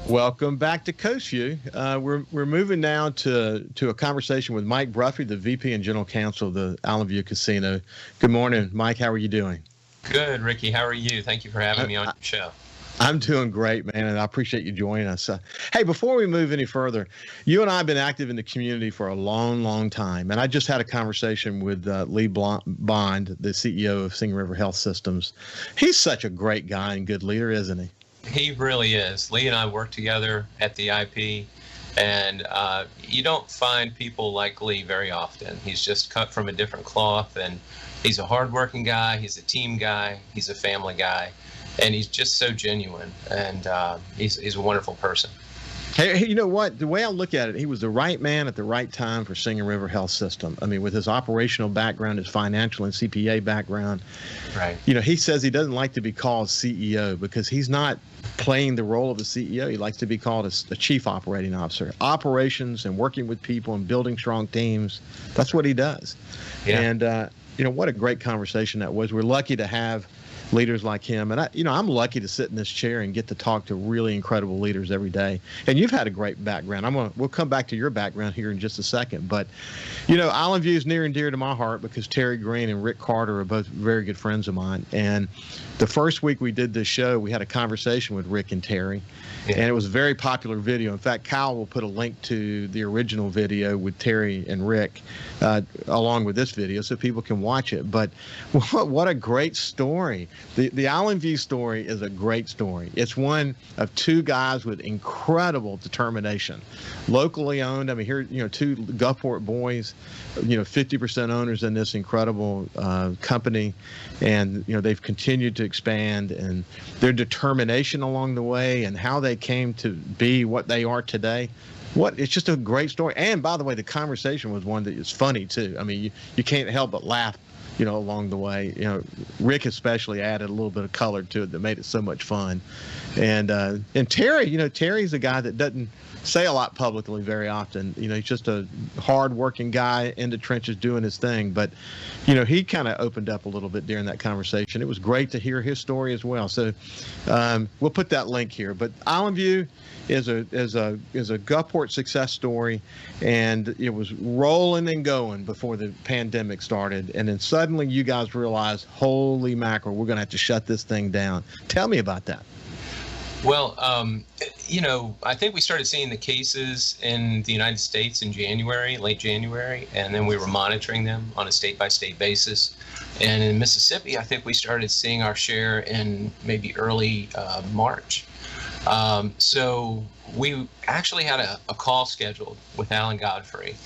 Welcome back to Coast View. We're moving now to a conversation with Mike Bruffey, the VP and General Counsel of the Island View Casino. Good morning, Mike. How are you doing? Good, Ricky. How are you? Thank you for having me on your show. I'm doing great, man, and I appreciate you joining us. Hey, before we move any further, you and I have been active in the community for a long, long time, and I just had a conversation with Lee Bond, the CEO of Singing River Health Systems. He's such a great guy and good leader, isn't he? He really is. Lee and I work together at the IP, and you don't find people like Lee very often. He's just cut from a different cloth, and he's a hardworking guy. He's a team guy. He's a family guy. And he's just so genuine, and he's a wonderful person. Hey, you know what? The way I look at it, he was the right man at the right time for Singing River Health System. I mean, with his operational background, his financial and CPA background. Right. You know, he says he doesn't like to be called CEO because he's not playing the role of the CEO. He likes to be called a chief operating officer. Operations and working with people and building strong teams, that's what he does. Yeah. And, you know, what a great conversation that was. We're lucky to have leaders like him. And I'm lucky to sit in this chair and get to talk to really incredible leaders every day. And you've had a great background. We'll come back to your background here in just a second. But, you know, Island View is near and dear to my heart because Terry Green and Rick Carter are both very good friends of mine. And the first week we did this show, we had a conversation with Rick and Terry. Yeah. And it was a very popular video. In fact, Kyle will put a link to the original video with Terry and Rick along with this video so people can watch it. But what a great story. The Island View story is a great story. It's one of two guys with incredible determination. Locally owned. I mean, here, you know, two Gulfport boys, you know, 50% owners in this incredible company. And, you know, they've continued to expand, and their determination along the way and how they came to be what they are today. It's just a great story. And by the way, the conversation was one that is funny too. I mean, you can't help but laugh, you know, along the way. You know, Rick especially added a little bit of color to it that made it so much fun. And Terry, you know, Terry's a guy that doesn't say a lot publicly very often. You know, he's just a hard-working guy in the trenches doing his thing. But, you know, he kind of opened up a little bit during that conversation. It was great to hear his story as well. So we'll put that link here. But Island View is a Gulfport success story, and it was rolling and going before the pandemic started. And then suddenly you guys realized, holy mackerel, we're going to have to shut this thing down. Tell me about that. Well, you know, I think we started seeing the cases in the United States in January, late January, and then we were monitoring them on a state-by-state basis. And in Mississippi, I think we started seeing our share in maybe early March. So we actually had a call scheduled with Alan Godfrey,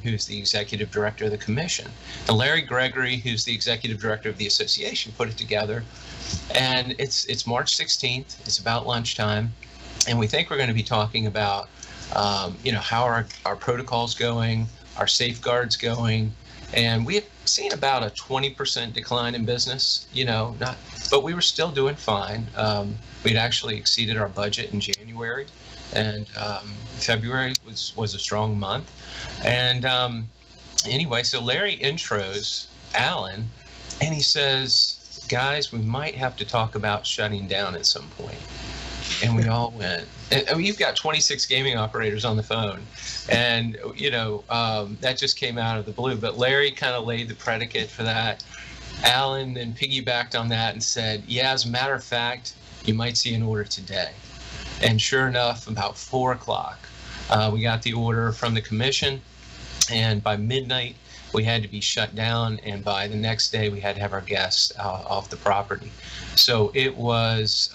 who's the executive director of the commission, and Larry Gregory, who's the executive director of the association, put it together. And it's March 16th. It's about lunchtime, and we think we're going to be talking about, you know, how are our protocols going, our safeguards going, and we have seen about a 20% decline in business. You know, but we were still doing fine. We'd actually exceeded our budget in January, and February was a strong month. And anyway, so Larry intros Alan, and he says, guys, we might have to talk about shutting down at some point. And we all went. I mean, you've got 26 gaming operators on the phone, and, you know, that just came out of the blue. But Larry kind of laid the predicate for that. Alan then piggybacked on that and said, yeah, as a matter of fact, you might see an order today. And sure enough, about 4 o'clock, we got the order from the commission, and by midnight, we had to be shut down, and by the next day, we had to have our guests off the property. So it was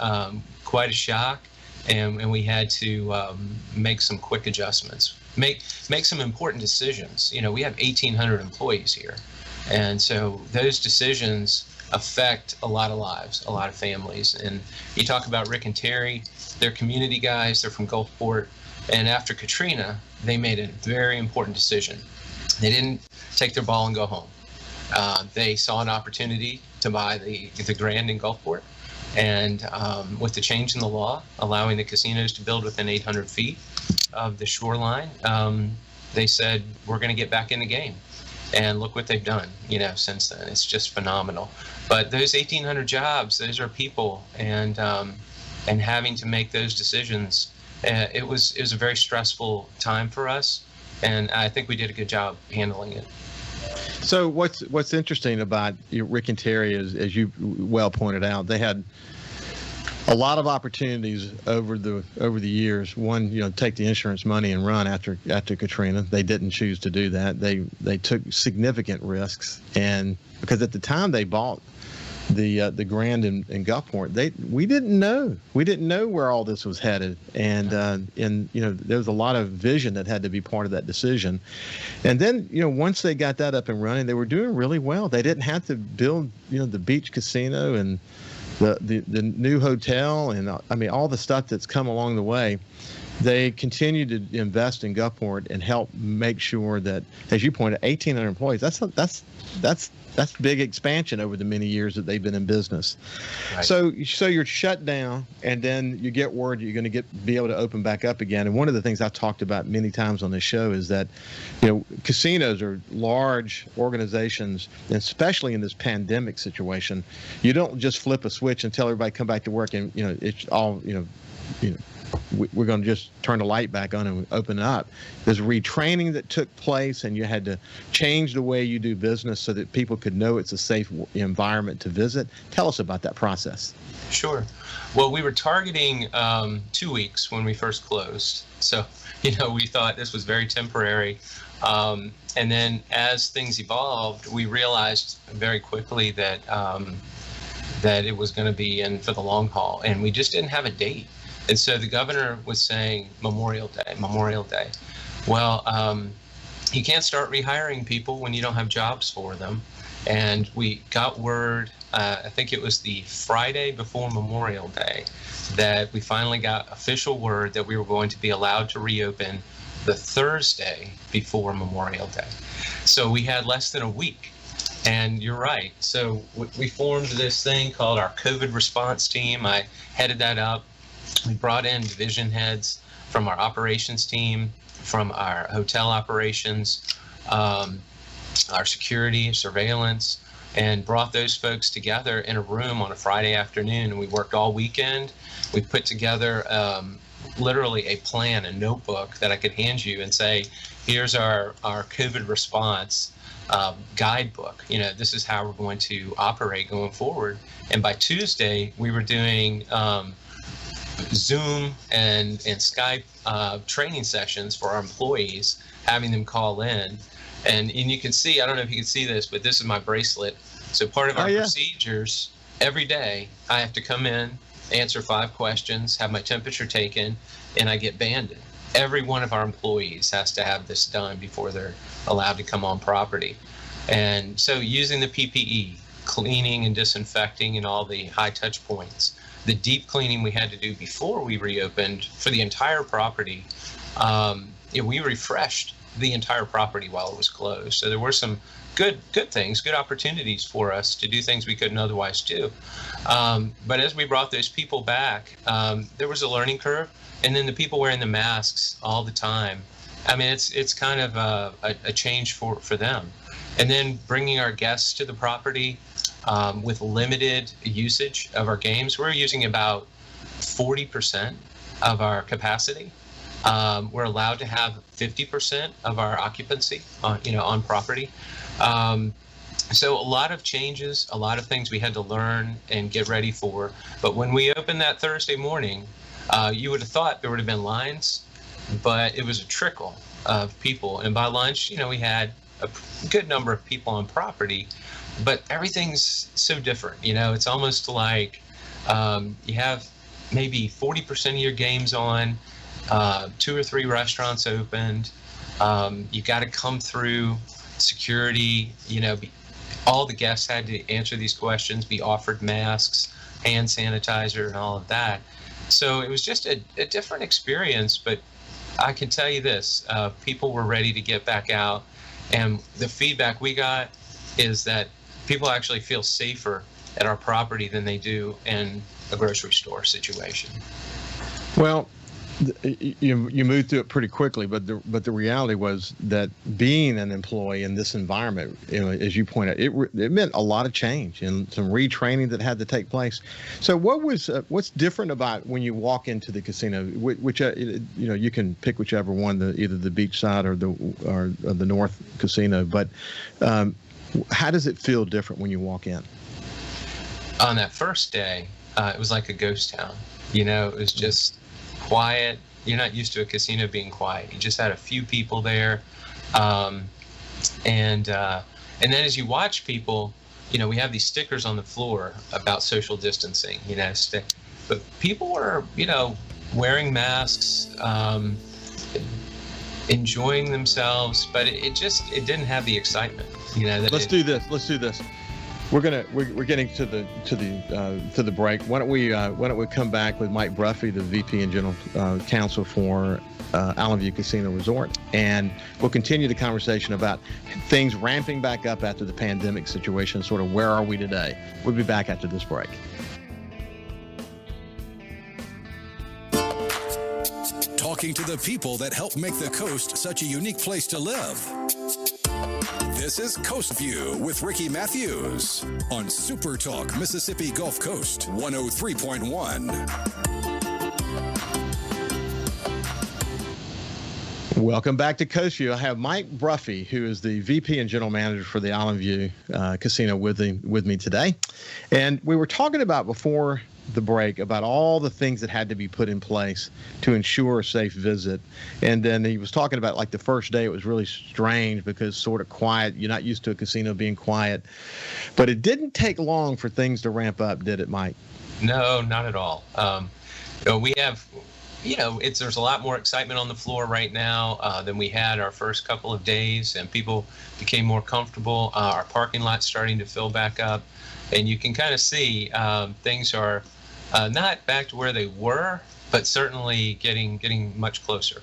quite a shock, and we had to make some quick adjustments, make some important decisions. You know, we have 1,800 employees here, and so those decisions affect a lot of lives, a lot of families. And you talk about Rick and Terry, they're community guys, they're from Gulfport, and after Katrina, they made a very important decision. They didn't take their ball and go home. They saw an opportunity to buy the Grand in Gulfport, and with the change in the law allowing the casinos to build within 800 feet of the shoreline, they said, we're going to get back in the game. And look what they've done, you know, since then. It's just phenomenal. But those 1,800 jobs, those are people, and having to make those decisions it was a very stressful time for us, and I think we did a good job handling it. So what's interesting about Rick and Terry is, as you well pointed out, they had a lot of opportunities over the years. One, take the insurance money and run after Katrina. They didn't choose to do that. They took significant risks, and because at the time they bought the Grand in Gulfport, we didn't know where all this was headed, and there was a lot of vision that had to be part of that decision. And then once they got that up and running, they were doing really well. They didn't have to build the beach casino and the new hotel, and all the stuff that's come along the way. They continue to invest in Gulfport and help make sure that, as you pointed, 1,800 employees. That's big expansion over the many years that they've been in business. Right. So you're shut down, and then you get word you're going to be able to open back up again. And one of the things I've talked about many times on this show is that casinos are large organizations, and especially in this pandemic situation, you don't just flip a switch and tell everybody come back to work and it's all we're going to just turn the light back on and open it up. There's retraining that took place, and you had to change the way you do business so that people could know it's a safe environment to visit. Tell us about that process. Sure. Well, we were targeting 2 weeks when we first closed. So, we thought this was very temporary. And then as things evolved, we realized very quickly that it was going to be in for the long haul, and we just didn't have a date. And so the governor was saying Memorial Day. Well, you can't start rehiring people when you don't have jobs for them. And we got word, I think it was the Friday before Memorial Day, that we finally got official word that we were going to be allowed to reopen the Thursday before Memorial Day. So we had less than a week. And you're right. So we formed this thing called our COVID response team. I headed that up. We brought in division heads from our operations team, from our hotel operations, our security, surveillance, and brought those folks together in a room on a Friday afternoon. And we worked all weekend. We put together literally a plan, a notebook that I could hand you and say, here's our COVID response guidebook. This is how we're going to operate going forward. And by Tuesday, we were doing Zoom and Skype training sessions for our employees, having them call in. And you can see, I don't know if you can see this, but this is my bracelet. So part of our procedures, every day, I have to come in, answer 5 questions, have my temperature taken, and I get banded. Every one of our employees has to have this done before they're allowed to come on property. And so using the PPE, cleaning and disinfecting and all the high touch points, the deep cleaning we had to do before we reopened for the entire property, we refreshed the entire property while it was closed. So there were some good things, good opportunities for us to do things we couldn't otherwise do. But as we brought those people back, there was a learning curve. And then the people wearing the masks all the time, it's kind of a change for them. And then bringing our guests to the property with limited usage of our games. We're using about 40% of our capacity. We're allowed to have 50% of our occupancy on property. So a lot of changes, a lot of things we had to learn and get ready for. But when we opened that Thursday morning, you would have thought there would have been lines, but it was a trickle of people. And by lunch, we had a good number of people on property, but everything's so different. It's almost like you have maybe 40% of your games on, 2 or 3 restaurants opened. You got to come through security. All the guests had to answer these questions, be offered masks, hand sanitizer, and all of that. So it was just a different experience, but I can tell you this, people were ready to get back out, and the feedback we got is that people actually feel safer at our property than they do in a grocery store situation. Well, you moved through it pretty quickly, but the reality was that being an employee in this environment, as you point out, it meant a lot of change and some retraining that had to take place. So what's different about when you walk into the casino? Which you can pick whichever one, either the beach side or the North Casino, but how does it feel different when you walk in? On that first day, it was like a ghost town. It was just quiet. You're not used to a casino being quiet. You just had a few people there, and then as you watch people, we have these stickers on the floor about social distancing. But people were wearing masks, enjoying themselves, but it didn't have the excitement. Let's do this. We're getting to the break. Why don't we come back with Mike Bruffey, the VP and General Counsel for Island View Casino Resort, and we'll continue the conversation about things ramping back up after the pandemic situation. Sort of where are we today? We'll be back after this break. Talking to the people that help make the coast such a unique place to live. This is Coast View with Ricky Mathews on SuperTalk Mississippi Gulf Coast 103.1. Welcome back to Coast View. I have Mike Bruffey, who is the VP and General Manager for the Island View Casino with me today. And we were talking about before the break about all the things that had to be put in place to ensure a safe visit. And then he was talking about like the first day, it was really strange because sort of quiet. You're not used to a casino being quiet. But it didn't take long for things to ramp up, did it, Mike? No, not at all. We have, there's a lot more excitement on the floor right now than we had our first couple of days, and people became more comfortable. Our parking lot's starting to fill back up, and you can kind of see things are not back to where they were, but certainly getting much closer.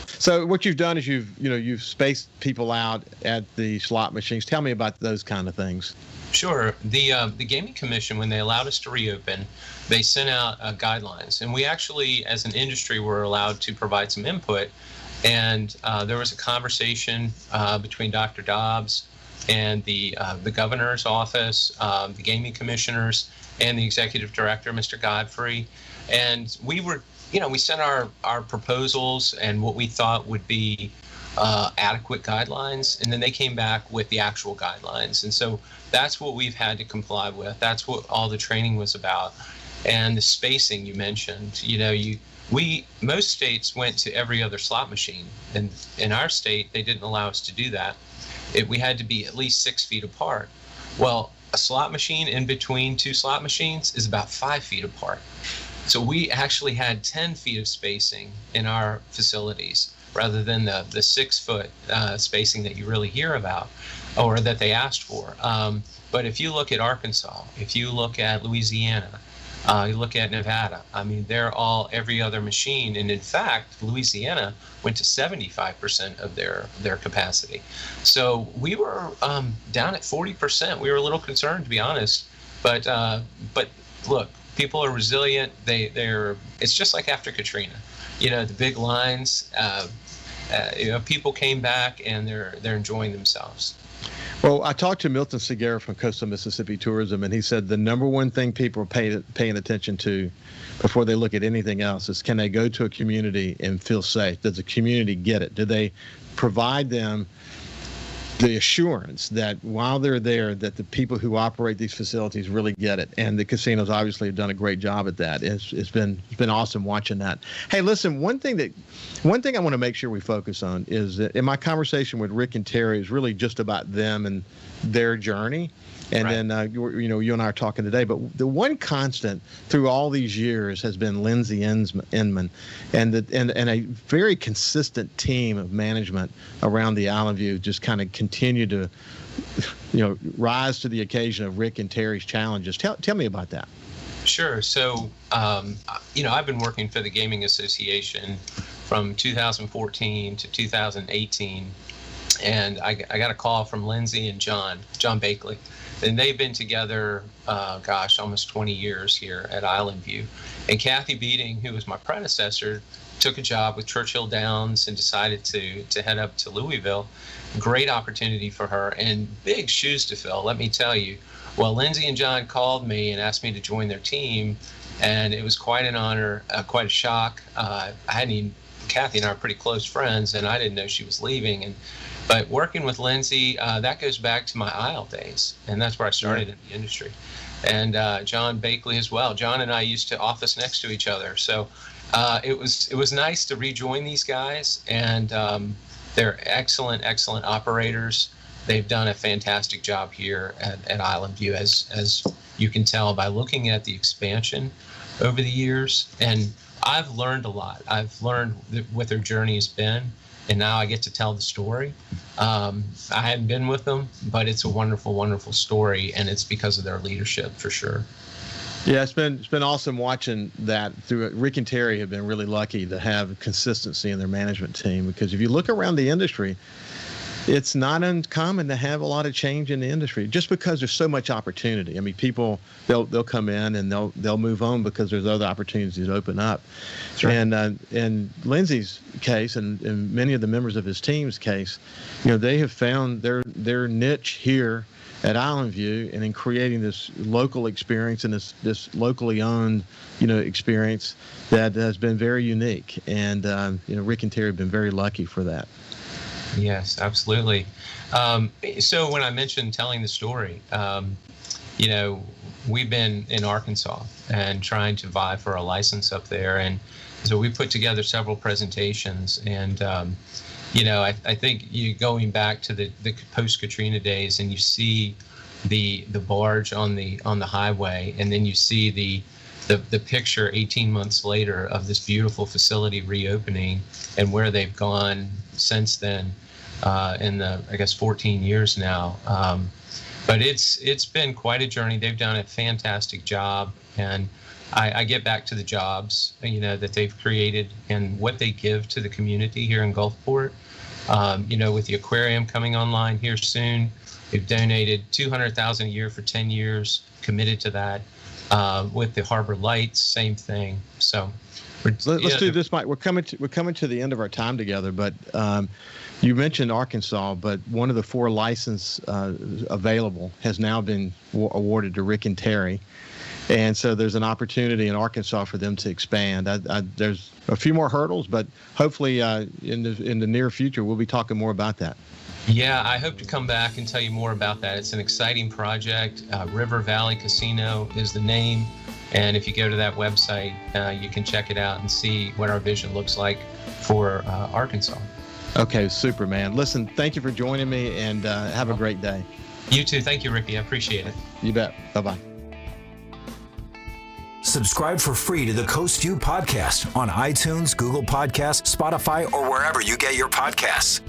So what you've done is you've spaced people out at the slot machines. Tell me about those kind of things. Sure. The Gaming Commission, when they allowed us to reopen, they sent out guidelines, and we actually, as an industry, were allowed to provide some input. And there was a conversation between Dr. Dobbs and the governor's office, the gaming commissioners, and the executive director, Mr. Godfrey. And we sent our proposals and what we thought would be adequate guidelines, and then they came back with the actual guidelines. And so that's what we've had to comply with. That's what all the training was about. And the spacing you mentioned, most states went to every other slot machine, and in our state, they didn't allow us to do that. We had to be at least 6 feet apart. Well, a slot machine in between two slot machines is about 5 feet apart. So we actually had 10 feet of spacing in our facilities rather than the 6 foot spacing that you really hear about or that they asked for. But if you look at Arkansas, if you look at Louisiana, you look at Nevada, they're all every other machine. And in fact, Louisiana went to 75% of their capacity. So we were down at 40%. We were a little concerned, to be honest. But look, people are resilient. It's just like after Katrina. The big lines, people came back and they're enjoying themselves. Well, I talked to Milton Segura from Coastal Mississippi Tourism, and he said the number one thing people are paying attention to before they look at anything else is, can they go to a community and feel safe? Does the community get it? Do they provide them the assurance that while they're there, that the people who operate these facilities really get it? And the casinos obviously have done a great job at that. It's been awesome watching that. Hey, listen, one thing I want to make sure we focus on is that in my conversation with Rick and Terry is really just about them and their journey. And right. Then, you and I are talking today, but the one constant through all these years has been Lindsay Inman and a very consistent team of management around the Island View just kind of continue to, rise to the occasion of Rick and Terry's challenges. Tell me about that. Sure. So, I've been working for the Gaming Association from 2014 to 2018. And I got a call from Lindsay and John Bakley. And they've been together, almost 20 years here at Island View. And Kathy Beating, who was my predecessor, took a job with Churchill Downs and decided to head up to Louisville. Great opportunity for her and big shoes to fill, let me tell you. Well, Lindsay and John called me and asked me to join their team, and it was quite an honor, quite a shock. Kathy and I are pretty close friends, and I didn't know she was leaving. But working with Lindsay, that goes back to my aisle days, and that's where I started in the industry. And John Bakley as well. John and I used to office next to each other, so it was nice to rejoin these guys, and they're excellent operators. They've done a fantastic job here at Island View, as you can tell by looking at the expansion over the years. And I've learned a lot. I've learned what their journey has been, and now I get to tell the story. I hadn't been with them, but it's a wonderful story, and it's because of their leadership for sure. Yeah, it's been awesome watching that through it. Rick and Terry have been really lucky to have consistency in their management team, because if you look around the industry, it's not uncommon to have a lot of change in the industry just because there's so much opportunity. I mean, people, they'll come in and they'll move on because there's other opportunities that open up. Sure. And in Lindsay's case and many of the members of his team's case, they have found their niche here at Island View, and in creating this local experience and this locally owned, experience that has been very unique. And Rick and Terry have been very lucky for that. Yes, absolutely. So when I mentioned telling the story, we've been in Arkansas and trying to vie for a license up there. And so we put together several presentations. And, I think going back to the post-Katrina days, and you see the barge on the highway, and then you see the picture 18 months later of this beautiful facility reopening and where they've gone since then, in the, I guess, 14 years now. But it's been quite a journey. They've done a fantastic job, and I get back to the jobs, that they've created and what they give to the community here in Gulfport. With the aquarium coming online here soon, they've donated $200,000 a year for 10 years, committed to that. With the Harbor Lights, same thing. So let's do this, Mike. We're coming to the end of our time together, but you mentioned Arkansas, but one of the 4 licenses available has now been awarded to Rick and Terry. And so there's an opportunity in Arkansas for them to expand. There's a few more hurdles, but hopefully in the near future, we'll be talking more about that. Yeah, I hope to come back and tell you more about that. It's an exciting project. River Valley Casino is the name. And if you go to that website, you can check it out and see what our vision looks like for Arkansas. Okay, super, man. Listen, thank you for joining me, and have a great day. You too. Thank you, Ricky. I appreciate it. You bet. Bye-bye. Subscribe for free to the Coast View podcast on iTunes, Google Podcasts, Spotify, or wherever you get your podcasts.